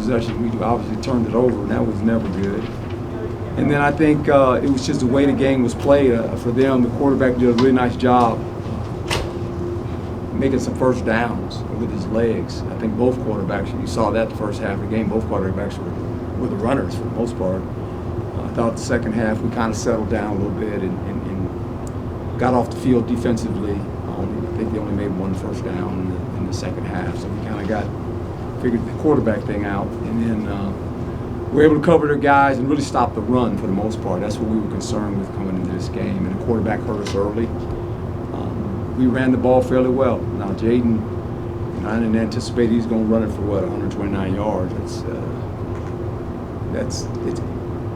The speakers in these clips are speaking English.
possession, we obviously turned it over, and that was never good. And then I think it was just the way the game was played for them. The quarterback did a really nice job making some first downs with his legs. I think both quarterbacks, you saw that the first half of the game, both quarterbacks were the runners for the most part. I thought the second half we kind of settled down a little bit and got off the field defensively. I think they only made one first down in the second half, so we kind of figured the quarterback thing out. And then we were able to cover their guys and really stop the run for the most part. That's what we were concerned with coming into this game, and the quarterback hurt us early. We ran the ball fairly well. Now Jayden, I didn't anticipate he's going to run it for 129 yards.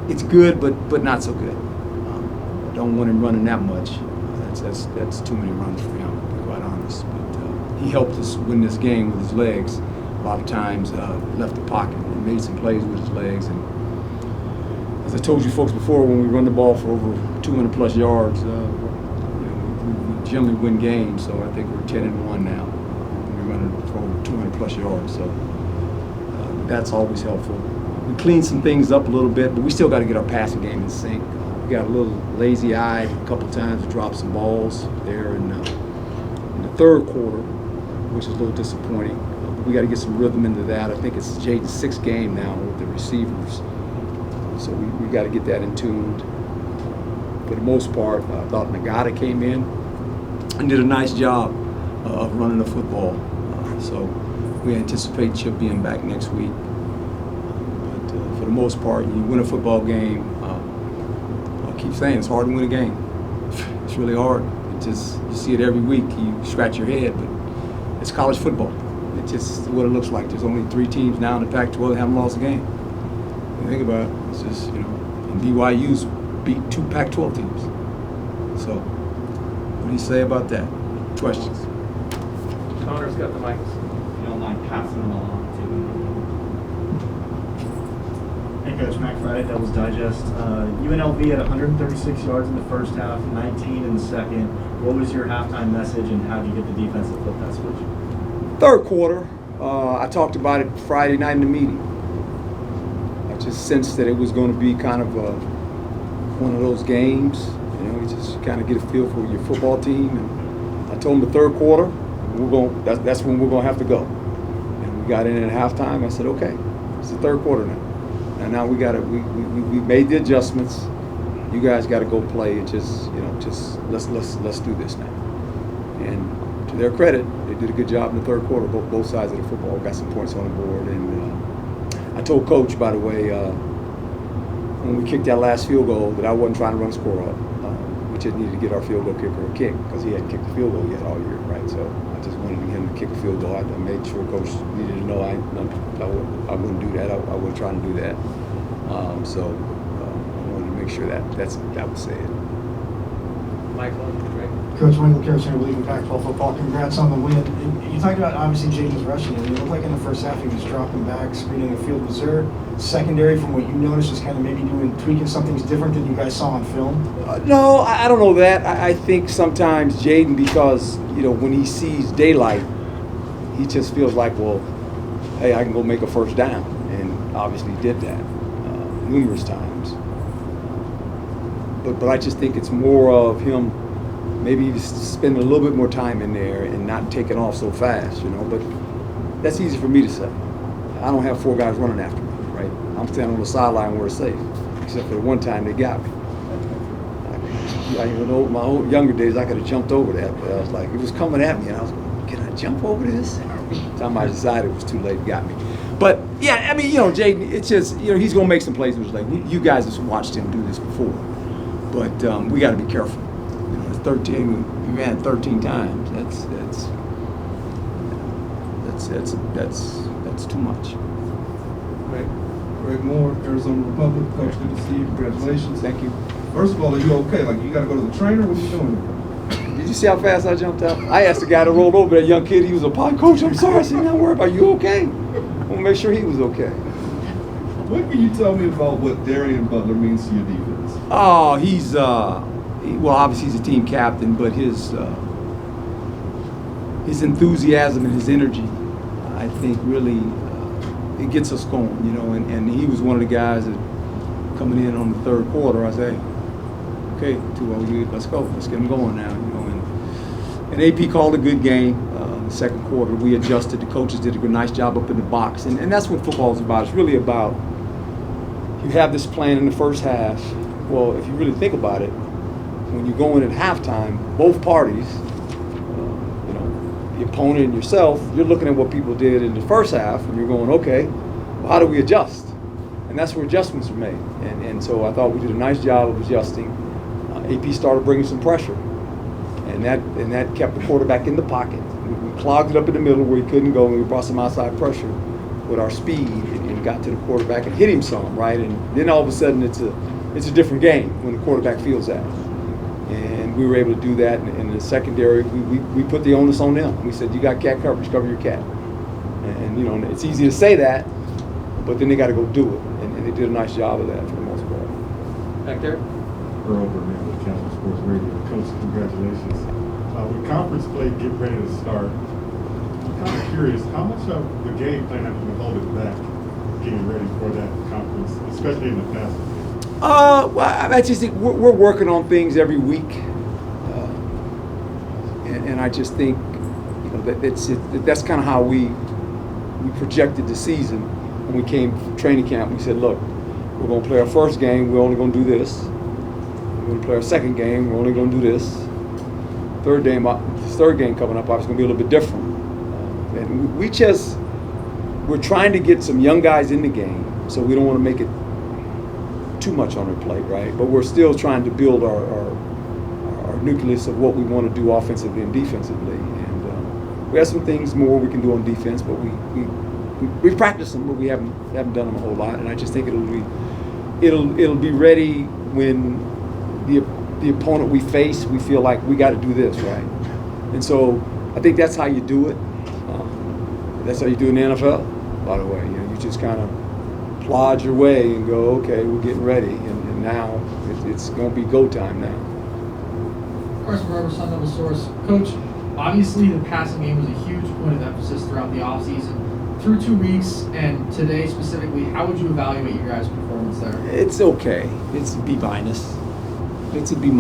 It's good, but not so good. I don't want him running that much. That's too many runs for him, to be quite honest. But he helped us win this game with his legs. A lot of times left the pocket and made some plays with his legs. And as I told you folks before, when we run the ball for over 200 plus yards, we generally win games. So I think we're 10-1 now. We're running for over 200 plus yards. So that's always helpful. We cleaned some things up a little bit, but we still got to get our passing game in sync. We got a little lazy-eyed a couple times. We dropped some balls there in the third quarter, which is a little disappointing. We got to get some rhythm into that. I think it's Jayden's sixth game now with the receivers, so we got to get that in tune. For the most part, I thought Nagata came in and did a nice job of running the football. So we anticipate Chip being back next week. But for the most part, you win a football game. I keep saying it's hard to win a game. It's really hard. You see it every week. You scratch your head, but it's college football. It's just what it looks like. There's only 3 teams now in the Pac-12 that haven't lost a game. When you think about it, it's just, and BYU's beat 2 Pac-12 teams. So, what do you say about that? Questions? Connor's got the mic. You don't mind passing them along too. Hey Coach, Mac Friday, Devil's Digest. UNLV had 136 yards in the first half, 19 in the second. What was your halftime message, and how did you get the defense to flip that switch? Third quarter, I talked about it Friday night in the meeting. I just sensed that it was going to be kind of one of those games. You just kind of get a feel for your football team. And I told them the third quarter, that's when we're going to have to go. And we got in at halftime. I said, okay, it's the third quarter now. And now we made the adjustments. You guys got to go play. It just let's do this now. And to their credit, they did a good job in the third quarter. Both sides of the football got some points on the board. And I told Coach, by the way, when we kicked that last field goal, that I wasn't trying to run the score up. We just needed to get our field goal kicker a kick because he hadn't kicked a field goal yet all year, right? So I just wanted him to kick a field goal. I made sure Coach needed to know I wouldn't do that. I wasn't trying to do that. So I wanted to make sure that was said. Michael, Greg. Coach Michael Carrison, Believe Pac-12 football. Congrats on the win. You talked about obviously Jayden's rushing, and it looked like in the first half he was dropping back, screening the field. Was there secondary from what you noticed, just kind of maybe tweaking something different than you guys saw on film? No, I don't know that. I think sometimes Jayden, because when he sees daylight, he just feels like, well, hey, I can go make a first down, and obviously did that numerous times. But I just think it's more of him maybe spending a little bit more time in there and not taking off so fast, But that's easy for me to say. I don't have 4 guys running after me, right? I'm standing on the sideline where it's safe, except for the one time they got me. My old younger days, I could have jumped over that, but I was like, it was coming at me, and I was going, can I jump over this? Time I decided it was too late, it got me. But yeah, I mean, Jayden, it's just, he's going to make some plays. It was like, you guys have watched him do this before, but we got to be careful. It's 13. We ran 13 times. That's too much. Greg Moore, Arizona Republic. Coach, good to see you. Congratulations. Thank you. First of all, are you okay? Like, you got to go to the trainer? What are you doing? Did you see how fast I jumped out? I asked the guy that rolled over, that young kid, he was a pod coach. I'm sorry. I said, don't worry about it. Are you okay? I want to make sure he was okay. What can you tell me about what Darien Butler means to your defense? Oh, he's well, obviously he's a team captain, but his enthusiasm and his energy, I think, really it gets us going, you know, and he was one of the guys that coming in on the third quarter, I say, okay, 2-0, let's go, let's get them going now, you know. And AP called a good game. The second quarter, we adjusted. The coaches did a nice job up in the box, and that's what football is about. It's really about, you have this plan in the first half. Well, if you really think about it, when you go in at halftime, both parties, you know, the opponent and yourself, you're looking at what people did in the first half, and you're going, okay, well, how do we adjust? And that's where adjustments are made. And so I thought we did a nice job of adjusting. AP started bringing some pressure, and that kept the quarterback in the pocket. We clogged it up in the middle where he couldn't go, and we brought some outside pressure with our speed and got to the quarterback and hit him some, right? And then all of a sudden it's a different game when the quarterback feels that. And we were able to do that in the secondary. We put the onus on them. We said, you got cat coverage, cover your cat. And you know, it's easy to say that, but then they got to go do it. And they did a nice job of that for the most part. Back there? Earl Burnett with Channel Sports Radio. Coach, congratulations. With conference play getting ready to start, I'm kind of curious, how much of the game plan have you been holding back getting ready for that conference, especially in the past? Well, I just think we're working on things every week, and I just think, you know, that's kind of how we projected the season when we came from training camp. We said, look, we're going to play our first game, we're only going to do this. We're going to play our second game, we're only going to do this. Third game coming up, obviously going to be a little bit different. And we're trying to get some young guys in the game, so we don't want to make it too much on their plate, right? But we're still trying to build our nucleus of what we want to do offensively and defensively. And we have some things more we can do on defense, but we've practiced them, but we haven't done them a whole lot. And I just think it'll be ready when the opponent we face, we feel like we got to do this, right? And so I think that's how you do it. That's how you do in the NFL, by the way. You know, you just kind of plod your way and go, okay, we're getting ready, and now it's going to be go time now. Carson Barber, Sun Devil Source. Coach, obviously the passing game was a huge point of emphasis throughout the offseason. Through 2 weeks and today specifically, how would you evaluate your guys' performance there? It's okay. It's a B-. It's a B-.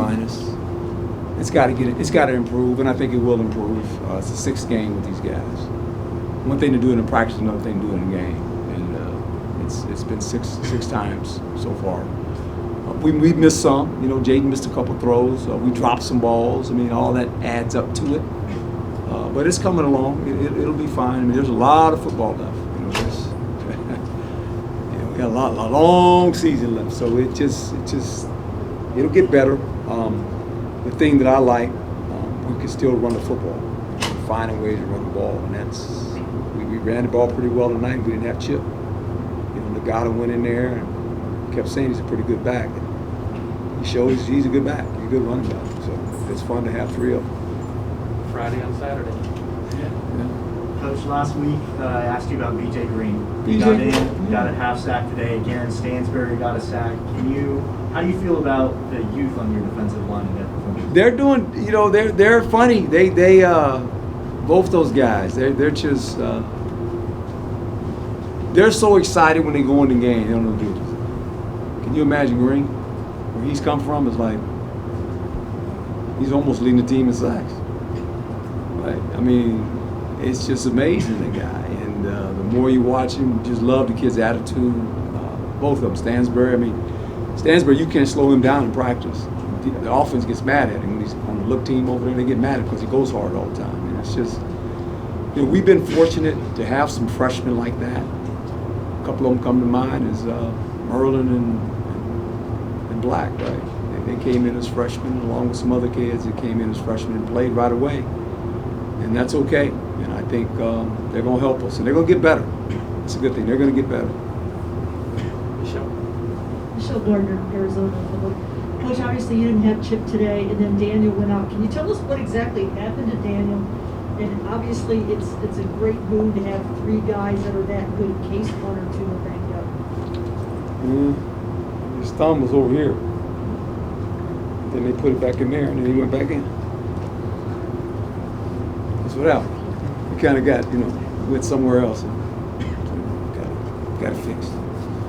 It's got to improve, and I think it will improve. It's the 6th game with these guys. One thing to do it in practice, another thing to do it in a game. It's been six times so far. We missed some. You know, Jayden missed a couple throws. We dropped some balls. I mean, all that adds up to it. But it's coming along. It'll be fine. I mean, there's a lot of football left. You know, we got a long season left. So it'll get better. The thing that I like, we can still run the football. Finding ways to run the ball, and we ran the ball pretty well tonight. We didn't have Chip. Nagata went in there and kept saying he's a pretty good back. He shows he's a good back. He's a good running back. So it's fun to have 3 of them. Friday on Saturday. Yeah. Coach, last week I asked you about BJ Green. He BJ got in, got a half sack today. Garen Stansbury got a sack. How do you feel about the youth on your defensive line and their performance? They're doing, you know, they're funny. They both those guys, they're just they're so excited when they go in the game. They don't know what to do. Can you imagine Green? Where he's come from is like he's almost leading the team in sacks. Right? I mean, it's just amazing, the guy. And the more you watch him, you just love the kid's attitude. Both of them, Stansbury. I mean, Stansbury, you can't slow him down in practice. The offense gets mad at him when he's on the look team over there. They get mad at him because he goes hard all the time. And it's just, you know, we've been fortunate to have some freshmen like that. A couple of them come to mind is Merlin and Black, right? They came in as freshmen along with some other kids that came in as freshmen and played right away. And that's okay. And I think they're going to help us. And they're going to get better. It's a good thing. They're going to get better. Michelle Gardner, Arizona Public. Coach, obviously you didn't have Chip today, and then Daniel went out. Can you tell us what exactly happened to Daniel? And obviously it's a great boon to have 3 guys that are that good in case 1 or 2 are banged up. His thumb was over here. Then they put it back in there, and then he went back in. That's what happened. He kind of got, went somewhere else. And got it. got it fixed.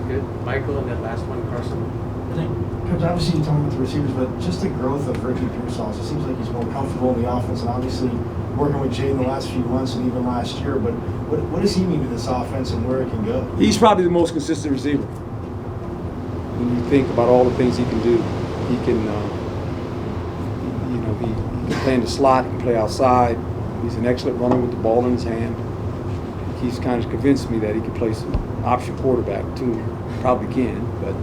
Good. Michael, and then last one, Carson. I think, Coach, obviously you're talking about the receivers, but just the growth of Ricky Pearsall. It seems like he's more comfortable in the offense, and obviously working with Jayden the last few months and even last year. But what does he mean to this offense and where it can go? He's probably the most consistent receiver. When you think about all the things he can do, he can, he can play in the slot, he can play outside. He's an excellent runner with the ball in his hand. He's kind of convinced me that he can play some option quarterback too. Probably can, but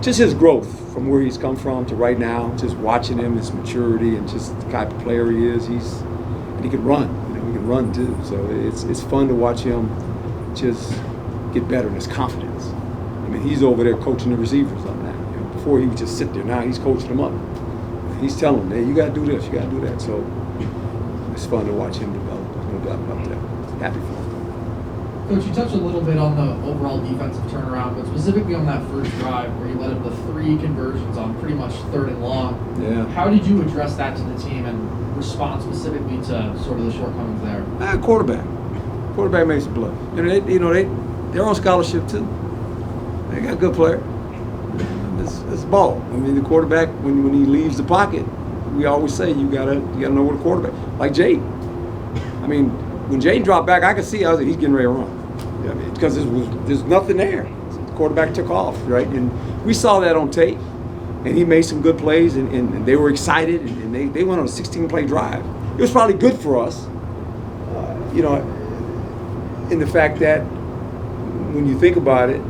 just his growth from where he's come from to right now, just watching him, his maturity, and just the type of player he is. And he can run. He can run too. So it's fun to watch him just get better in his confidence. I mean, he's over there coaching the receivers on that. Before he would just sit there. Now he's coaching them up. He's telling them, hey, you got to do this, you got to do that. So it's fun to watch him develop. There's no doubt about that. Happy for him. Coach, you touched a little bit on the overall defensive turnaround, but specifically on that first drive where you led up to 3 conversions on pretty much 3rd and long. Yeah. How did you address that to the team and respond specifically to sort of the shortcomings there? Quarterback makes a play. They're on scholarship too. They got a good player. It's ball. I mean, the quarterback when he leaves the pocket, we always say you gotta know where the quarterback. Like Jayden. I mean, when Jayden dropped back, I could see he's getting ready to run. I mean, because there's nothing there. The quarterback took off, right? And we saw that on tape. And he made some good plays, and they were excited, and they went on a 16-play drive. It was probably good for us, in the fact that when you think about it,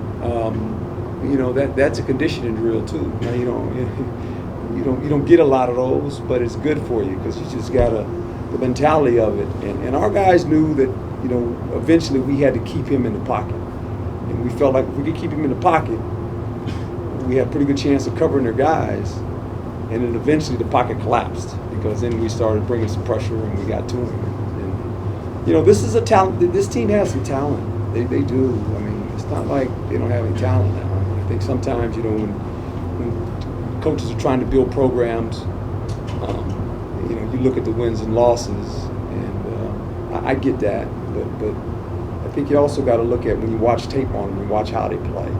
that's a conditioning drill too. Now, you don't get a lot of those, but it's good for you because you just got the mentality of it. And our guys knew that eventually we had to keep him in the pocket, and we felt like if we could keep him in the pocket, we had a pretty good chance of covering their guys. And then eventually the pocket collapsed because then we started bringing some pressure and we got to him. And this is a talent. This team has some talent. They do. I mean, it's not like they don't have any talent now. I think sometimes when coaches are trying to build programs, you look at the wins and losses, and I get that. But I think you also got to look at when you watch tape on them and watch how they play.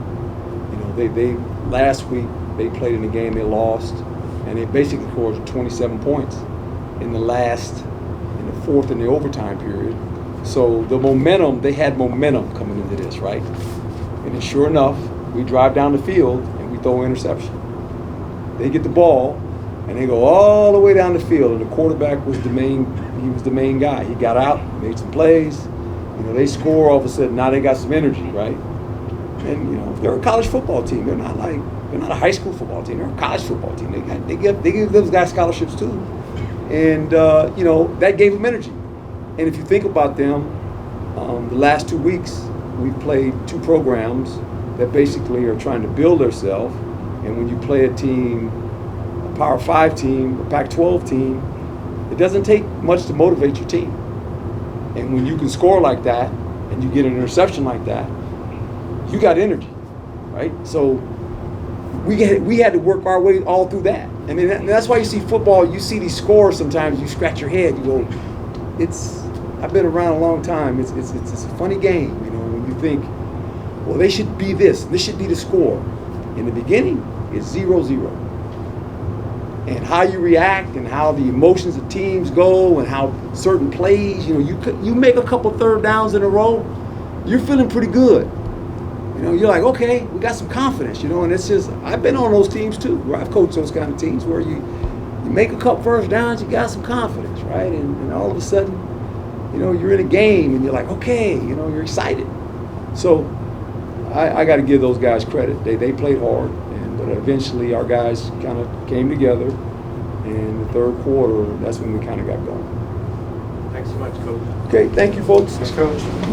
They last week they played in a game they lost, and they basically scored 27 points in the 4th and the overtime period. So they had momentum coming into this, right? And then sure enough, we drive down the field and we throw an interception. They get the ball and they go all the way down the field, and the quarterback was the main guy. He got out, made some plays. They score all of a sudden. Now they got some energy, right? And they're a college football team. They're not a high school football team. They're a college football team. They give those guys scholarships too, and that gave them energy. And if you think about them, the last 2 weeks we've played 2 programs that basically are trying to build themselves. And when you play a team, a Power 5 team, a Pac-12 team, it doesn't take much to motivate your team. And when you can score like that and you get an interception like that, you got energy, right? So we had to work our way all through that. I mean, that's why you see football, you see these scores sometimes, you scratch your head, you go, I've been around a long time, it's a funny game, when you think, well, they should be this should be the score. In the beginning, it's 0-0. And how you react and how the emotions of teams go and how certain plays, you make a couple 3rd downs in a row, you're feeling pretty good. You're like, okay, we got some confidence, and it's just, I've been on those teams too, where I've coached those kind of teams where you make a couple 1st downs, you got some confidence, right? And all of a sudden, you're in a game and you're like, okay, you're excited. So I got to give those guys credit. They played hard, but eventually our guys kind of came together, and the 3rd quarter, that's when we kind of got going. Thanks so much, Coach. Okay, thank you, folks. Thanks, Coach.